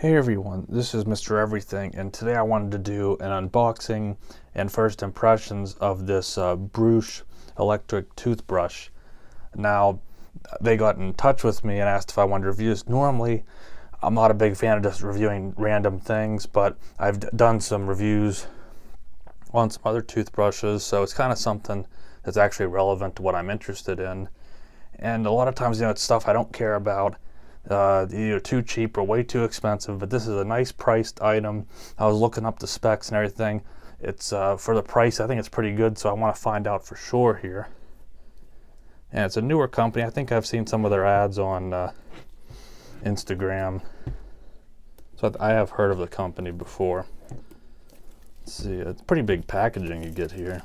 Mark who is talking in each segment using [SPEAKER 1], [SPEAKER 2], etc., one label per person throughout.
[SPEAKER 1] Hey everyone, this is Mr. Everything, and today I wanted to do an unboxing and first impressions of this Brüush electric toothbrush. Now, they got in touch with me and asked if I wanted to review this. Normally, I'm not a big fan of just reviewing random things, but I've done some reviews on some other toothbrushes, so it's kind of something that's actually relevant to what I'm interested in. And a lot of times, it's stuff I don't care about. Either too cheap or way too expensive, but this is a nice priced item. I was looking up the specs and everything. It's for the price, I think it's pretty good, so I want to find out for sure here. And it's a newer company. I think I've seen some of their ads on Instagram, so I have heard of the company before. Let's see, it's pretty big packaging you get here.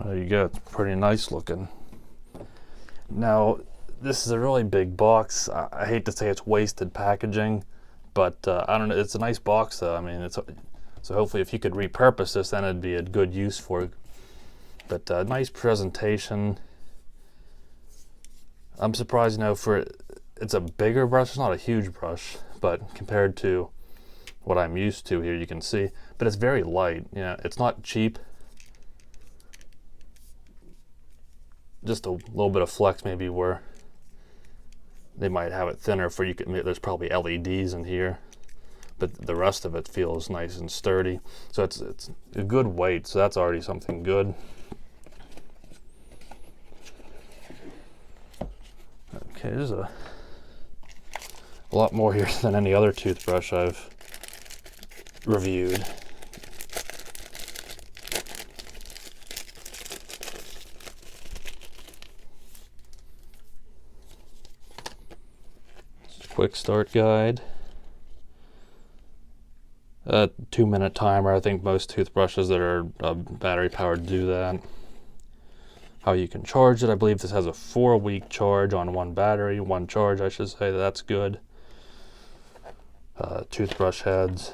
[SPEAKER 1] There you go, it's pretty nice looking. Now, this is a really big box. I hate to say it's wasted packaging, but I don't know, it's a nice box though. I mean, so hopefully if you could repurpose this, then it'd be a good use for it. But nice presentation. I'm surprised, it's a bigger brush. It's not a huge brush, but compared to what I'm used to here, you can see. But it's very light. It's not cheap. Just a little bit of flex maybe where they might have it thinner for you. There's probably LEDs in here, but the rest of it feels nice and sturdy. So it's a good weight, so that's already something good. Okay, there's a lot more here than any other toothbrush I've reviewed. Quick start guide. 2-minute timer. I think most toothbrushes that are battery powered do that. How you can charge it. I believe this has a 4-week charge on one battery. One charge, I should say. That's good. Toothbrush heads.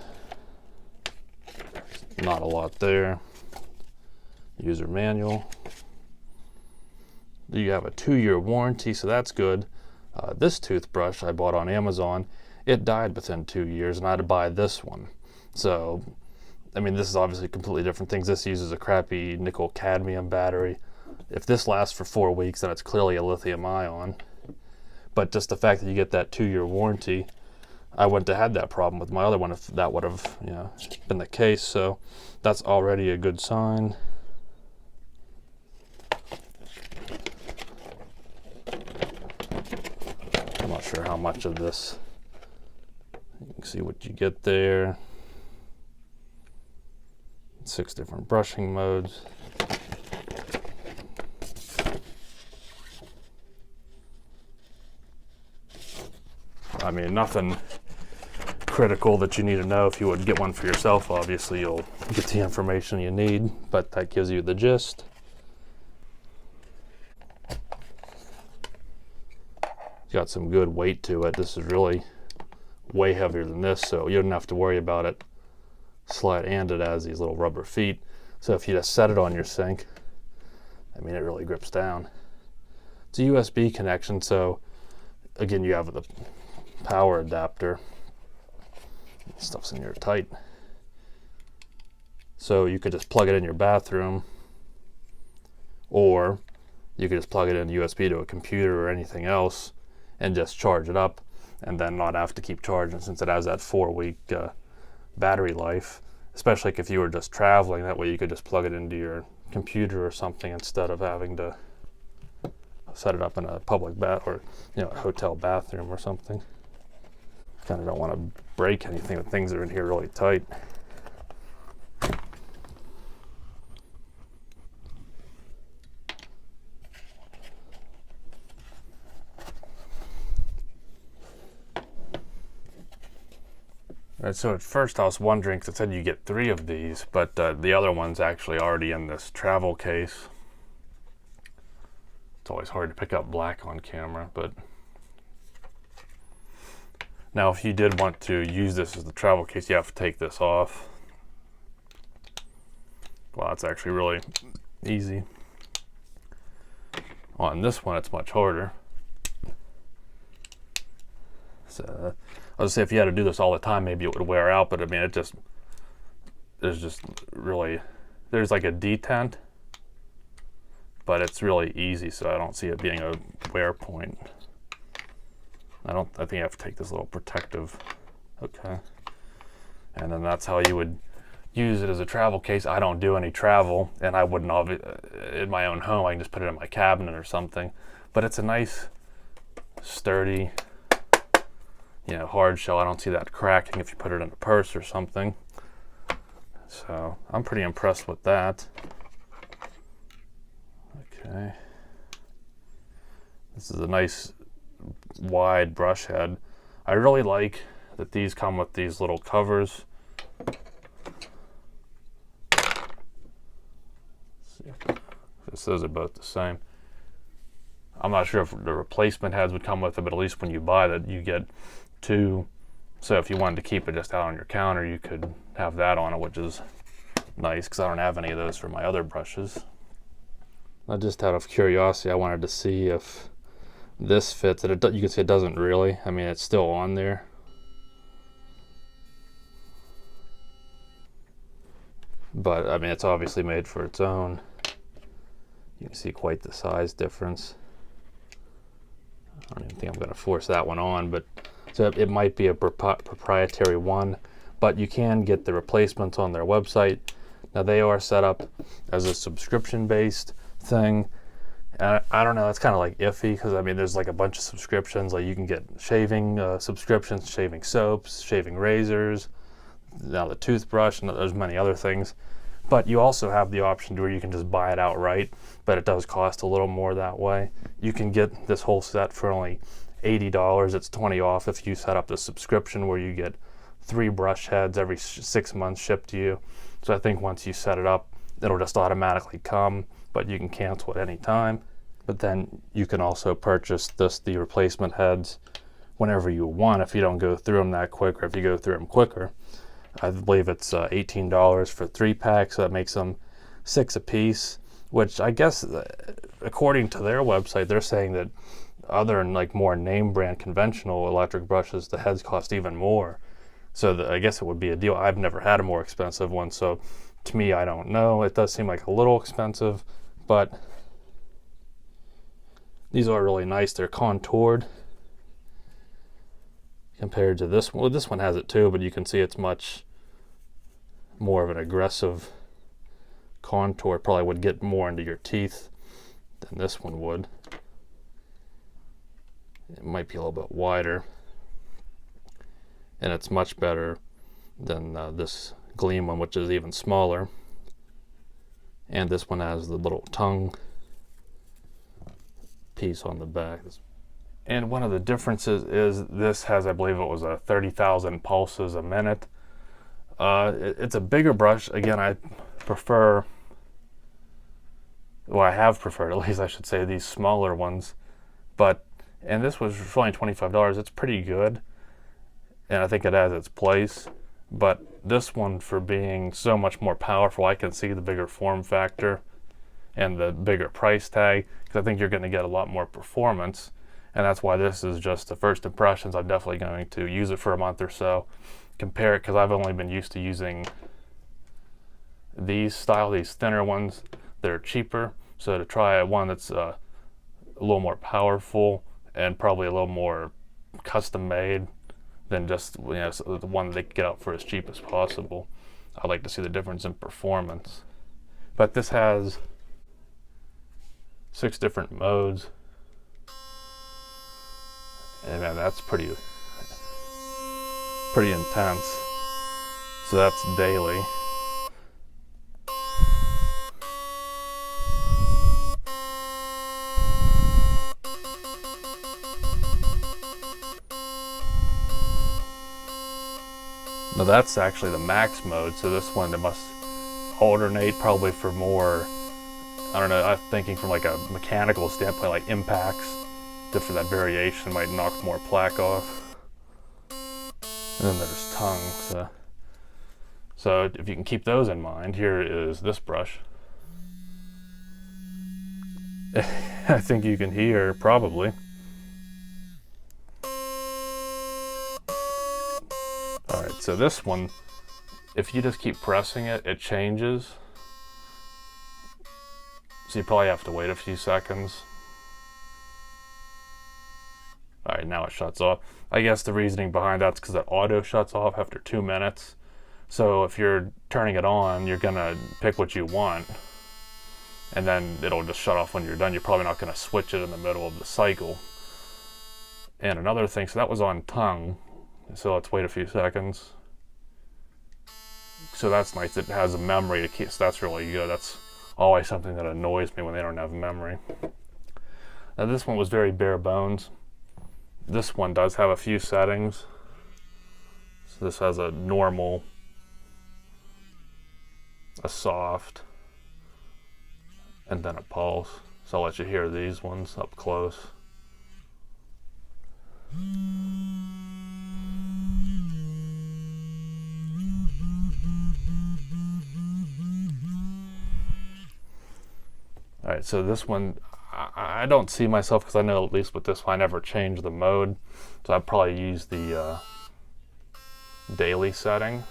[SPEAKER 1] Not a lot there. User manual. You have a 2-year warranty, so that's good. This toothbrush I bought on Amazon, it died within 2 years, and I had to buy this one. So, I mean, this is obviously completely different things. This uses a crappy nickel cadmium battery. If this lasts for 4 weeks, then it's clearly a lithium ion. But just the fact that you get that 2-year warranty, I wouldn't have had that problem with my other one if that would have, been the case. So that's already a good sign. I'm not sure how much of this. You can see what you get there. 6 different brushing modes. I mean, nothing critical that you need to know. If you would get one for yourself, obviously you'll get the information you need, but that gives you the gist. Got some good weight to it. This is really way heavier than this, so you don't have to worry about it slide, and it has these little rubber feet, so if you just set it on your sink, I mean, it really grips down. It's a USB connection, so again, you have the power adapter. Stuff's in here tight, so you could just plug it in your bathroom, or you could just plug it in USB to a computer or anything else and just charge it up, and then not have to keep charging, since it has that 4-week battery life. Especially if you were just traveling, that way you could just plug it into your computer or something instead of having to set it up in a public bath or a hotel bathroom or something. Kind of don't want to break anything. The things are in here really tight. Right, so at first I was wondering, because it said you get 3 of these, but the other one's actually already in this travel case. It's always hard to pick up black on camera, but Now, if you did want to use this as the travel case, you have to take this off. Well, that's actually really easy. On this one, it's much harder. So I was say if you had to do this all the time, maybe it would wear out. But I mean, there's like a detent, but it's really easy. So I don't see it being a wear point. I think you have to take this little protective. Okay. And then that's how you would use it as a travel case. I don't do any travel, and I wouldn't in my own home. I can just put it in my cabinet or something. But it's a nice, sturdy, hard shell. I don't see that cracking if you put it in a purse or something. So I'm pretty impressed with that. Okay. This is a nice, wide brush head. I really like that these come with these little covers. Those are both the same. I'm not sure if the replacement heads would come with it, but at least when you buy that, you get two. So if you wanted to keep it just out on your counter, you could have that on it, which is nice because I don't have any of those for my other brushes. Now, just out of curiosity, I wanted to see if this fits. You can see it doesn't really. I mean, it's still on there. But I mean, it's obviously made for its own. You can see quite the size difference. I don't even think I'm going to force that one on, but so it might be a proprietary one, but you can get the replacements on their website. Now, they are set up as a subscription-based thing. I don't know, it's kind of like iffy because I mean, there's like a bunch of subscriptions. Like you can get shaving subscriptions, shaving soaps, shaving razors, now the toothbrush, and there's many other things. But you also have the option to where you can just buy it outright, but it does cost a little more that way. You can get this whole set for only $80. It's $20 off if you set up the subscription where you get 3 brush heads every 6 months shipped to you. So I think once you set it up, it'll just automatically come, but you can cancel at any time. But then you can also purchase the replacement heads whenever you want if you don't go through them that quick, or if you go through them quicker. I believe it's $18 for 3 packs, so that makes them 6 a piece, which I guess, according to their website, they're saying that other than like more name brand conventional electric brushes, the heads cost even more. So I guess it would be a deal. I've never had a more expensive one, so to me, I don't know. It does seem like a little expensive, but these are really nice. They're contoured compared to this one. Well, this one has it too, but you can see it's much more of an aggressive contour. Probably would get more into your teeth than this one would. It might be a little bit wider, and it's much better than this Gleam one, which is even smaller. And this one has the little tongue piece on the back. And one of the differences is this has, I believe it was 30,000 pulses a minute. It's a bigger brush. Again, I prefer, well, I have preferred, at least I should say, these smaller ones. And this was for only $25. It's pretty good, and I think it has its place. But this one, for being so much more powerful, I can see the bigger form factor and the bigger price tag, because I think you're going to get a lot more performance. And that's why this is just the first impressions. I'm definitely going to use it for a month or so, compare it, because I've only been used to using these thinner ones that are cheaper. So to try one that's a little more powerful and probably a little more custom made than just the one that they can get out for as cheap as possible, I'd like to see the difference in performance. But this has 6 different modes. And man, that's pretty intense. So that's daily. Now that's actually the max mode, so this one, it must alternate probably for more, I don't know, I'm thinking from like a mechanical standpoint, like impacts, for that variation might knock more plaque off. And then there's tongue, so So if you can keep those in mind, here is this brush. I think you can hear, probably. Alright, so this one, if you just keep pressing it, it changes. So you probably have to wait a few seconds. Alright, now it shuts off. I guess the reasoning behind that's because it auto shuts off after 2 minutes. So if you're turning it on, you're gonna pick what you want, and then it'll just shut off when you're done. You're probably not gonna switch it in the middle of the cycle. And another thing, so that was on tongue. So let's wait a few seconds. So that's nice, it has a memory to keep, so that's really good. That's always something that annoys me when they don't have memory. Now this one was very bare bones. This one does have a few settings. So this has a normal, a soft, and then a pulse. So I'll let you hear these ones up close. Alright, so this one, I don't see myself, because I know at least with this one I never changed the mode, so I'd probably use the daily setting.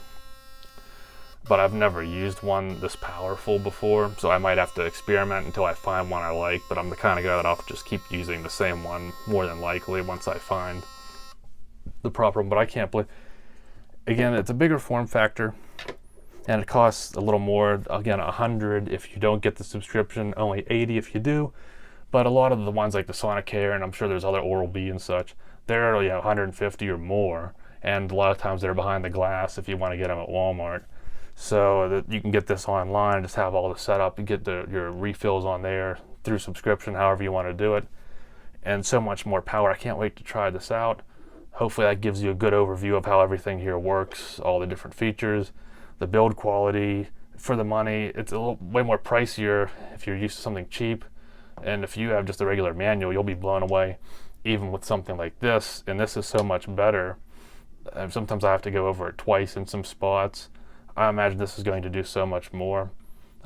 [SPEAKER 1] But I've never used one this powerful before, so I might have to experiment until I find one I like, but I'm the kind of guy that I'll just keep using the same one more than likely once I find the proper one. But I can't believe, again, it's a bigger form factor, and it costs a little more. Again, $100 if you don't get the subscription, only $80 if you do. But a lot of the ones like the Sonicare, and I'm sure there's other Oral-B and such, they're $150 or more, and a lot of times they're behind the glass if you want to get them at Walmart. So that you can get this online, just have all the setup, you get your refills on there through subscription, however you want to do it, and so much more power. I can't wait to try this out. Hopefully that gives you a good overview of how everything here works, all the different features, the build quality. For the money, it's a little way more pricier if you're used to something cheap, and if you have just a regular manual, you'll be blown away even with something like this. And this is so much better. Sometimes I have to go over it twice in some spots. I imagine this is going to do so much more.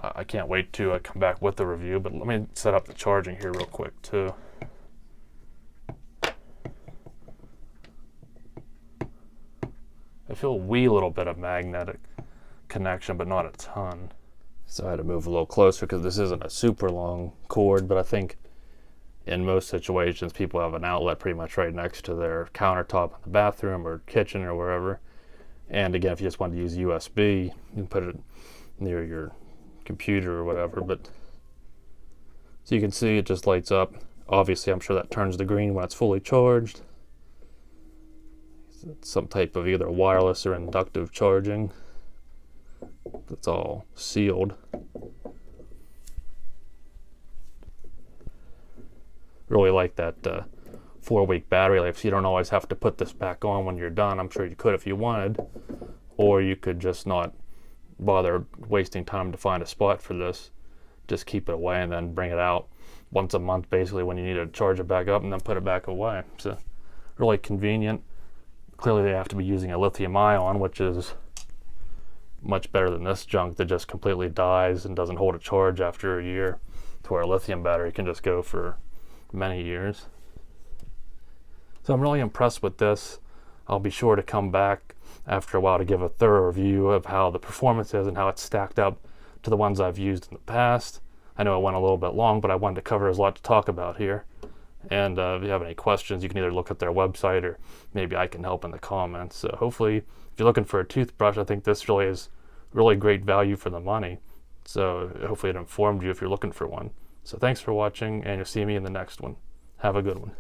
[SPEAKER 1] I can't wait to come back with the review, but let me set up the charging here real quick too. I feel a wee little bit of magnetic connection, but not a ton. So I had to move a little closer because this isn't a super long cord, but I think in most situations people have an outlet pretty much right next to their countertop in the bathroom or kitchen or wherever. And again, if you just want to use USB, you can put it near your computer or whatever. But so you can see it just lights up. Obviously, I'm sure that turns to green when it's fully charged. It's some type of either wireless or inductive charging. It's all sealed. Really like that 4-week battery life, so you don't always have to put this back on when you're done. I'm sure you could if you wanted, or you could just not bother wasting time to find a spot for this. Just keep it away and then bring it out once a month basically when you need to charge it back up, and then put it back away. So really convenient. Clearly they have to be using a lithium ion, which is much better than this junk that just completely dies and doesn't hold a charge after a year, to where a lithium battery can just go for many years. So I'm really impressed with this. I'll be sure to come back after a while to give a thorough review of how the performance is and how it's stacked up to the ones I've used in the past. I know it went a little bit long, but I wanted to cover, there's a lot to talk about here. And if you have any questions, you can either look at their website or maybe I can help in the comments. So hopefully, if you're looking for a toothbrush, I think this really is really great value for the money. So hopefully it informed you if you're looking for one. So thanks for watching, and you'll see me in the next one. Have a good one.